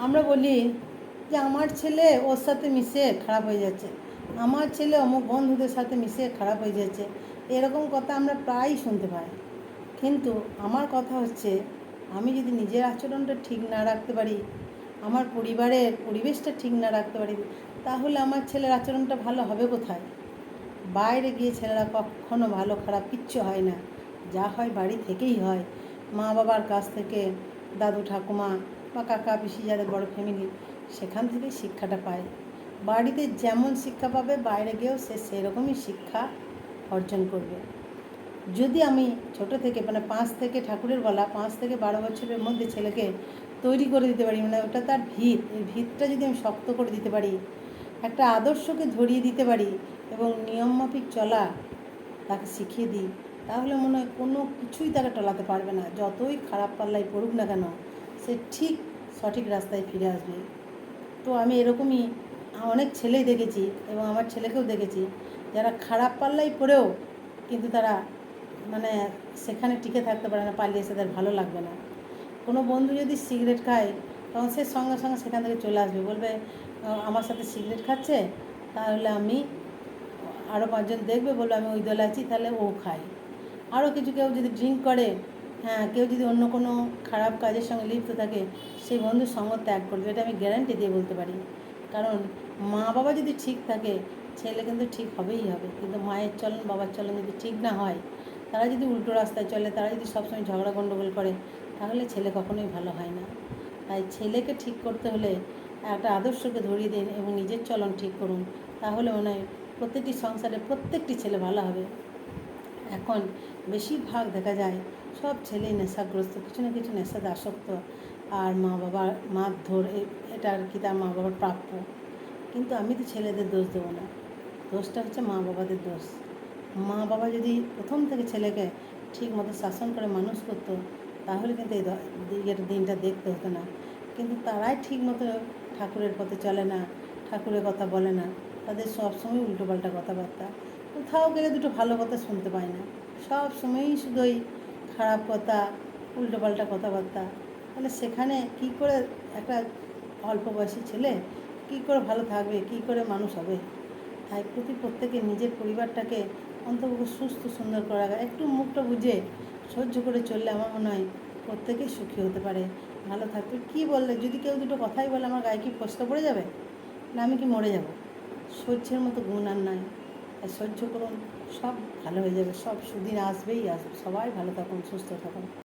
আমরা বলি যে আমার ছেলে ওর সাথে মিশে খারাপ হয়ে যাচ্ছে, আমার ছেলে অমুক বন্ধুদের সাথে মিশে খারাপ হয়ে যাচ্ছে, এরকম কথা আমরা প্রায়ই শুনতে পাই। কিন্তু আমার কথা হচ্ছে, আমি যদি নিজের আচরণটা ঠিক না রাখতে পারি, আমার পরিবারের পরিবেশটা ঠিক না রাখতে পারি, তাহলে আমার ছেলের আচরণটা ভালো হবে কোথায়? বাইরে গিয়ে ছেলেরা কখনো ভালো খারাপ কিচ্ছু হয় না, যা হয় বাড়ি থেকেই হয়। মা বাবার কাছ থেকে, দাদু ঠাকুমা বা কাকা পিসি যাদের বড় ফ্যামিলি, সেখান থেকেই শিক্ষাটা পায়। বাড়িতে যেমন শিক্ষা পাবে বাইরে গিয়েও সে সেরকমই শিক্ষা অর্জন করবে। যদি আমি ছোট থেকে মানে 5 থেকে ঠাকুরের বলা 5 থেকে 12 বছরের মধ্যে ছেলেকে তৈরি করে দিতে পারি, মানে ওটা তার ভিত, এই ভিতটা যদি আমি শক্ত করে দিতে পারি, একটা আদর্শকে ধরিয়ে দিতে পারি এবং নিয়মমাফিক চলা তাকে শিখিয়ে দিই, তাহলে মনে হয় কোনো কিছুই তাকে টলাতে পারবে না। যতই খারাপ পাল্লায় পড়ুক না কেন, সে ঠিক সঠিক রাস্তায় ফিরে আসবে। তো আমি এরকমই অনেক ছেলেই দেখেছি এবং আমার ছেলেকেও দেখেছি, যারা খারাপ পাল্লায় পড়েও কিন্তু তারা মানে সেখানে টিকে থাকতে পারে না, পালিয়ে এসে তাদের ভালো লাগবে না। কোনো বন্ধু যদি সিগারেট খায়, তখন সে সঙ্গে সঙ্গে সেখান থেকে চলে আসবে, বলবে আমার সাথে সিগারেট খাচ্ছে, তাহলে আমি আরও 5 জন দেখবে, বলবে আমি ওই দলে আছি, তাহলে ও খায়। আরও কিছু কেউ যদি ড্রিঙ্ক করে, হ্যাঁ, কেউ যদি অন্য কোনো খারাপ কাজের সঙ্গে লিপ্ত থাকে, সেই বন্ধুর সঙ্গ ত্যাগ করবে, এটা আমি গ্যারান্টি দিয়ে বলতে পারি। কারণ মা বাবা যদি ঠিক থাকে, ছেলে কিন্তু ঠিক হবেই হবে। কিন্তু মায়ের চলন বাবার চলন যদি ঠিক না হয়, তারা যদি উল্টো রাস্তায় চলে, তারা যদি সবসময় ঝগড়া গণ্ডগোল করে, তাহলে ছেলে কখনোই ভালো হয় না। তাই ছেলেকে ঠিক করতে হলে একটা আদর্শকে ধরিয়ে দিন এবং নিজের চলন ঠিক করুন, তাহলে মনে হয় প্রত্যেকটি সংসারে প্রত্যেকটি ছেলে ভালো হবে। এখন বেশিরভাগ দেখা যায় সব ছেলেই নেশাগ্রস্ত, কিছু না কিছু নেশাতে আসক্ত, আর মা বাবার মারধর, এটা আর কি তার মা বাবার প্রাপ্য। কিন্তু আমি তো ছেলেদের দোষ দেবো না, দোষটা হচ্ছে মা বাবাদের দোষ। মা বাবা যদি প্রথম থেকে ছেলেকে ঠিক মতো শাসন করে মানুষ করতো, তাহলে কিন্তু এই দিনটা দেখতে হতো না। কিন্তু তারাই ঠিক মতো ঠাকুরের পথে চলে না, ঠাকুরের কথা বলে না, তাদের সবসময় উল্টোপাল্টা কথাবার্তা, কোথাও গেলে দুটো ভালো কথা শুনতে পায় না, সব সময়ই শুধু ওই খারাপ কথা, উল্টোপাল্টা কথাবার্তা। তাহলে সেখানে কী করে একটা অল্প বয়সী ছেলে কী করে ভালো থাকবে, কী করে মানুষ হবে? তাই প্রত্যেকে নিজের পরিবারটাকে অন্তত সুস্থ সুন্দর করে রাখা, একটু মুখটা বুঝে সহ্য করে চললে আমার মনে হয় প্রত্যেকেই সুখী হতে পারে, ভালো থাকবে। কী বললে যদি কেউ দুটো কথাই বলে, আমার গায়ে কি ফসকা পড়ে যাবে, না আমি কি মরে যাব? সহ্যের মতো গুণ আর নাই। তাই সহ্য করুন, সব ভালো হয়ে যাবে, সব সুদিন আসবেই আসবে। সবাই ভালো থাকুন, সুস্থ থাকুন।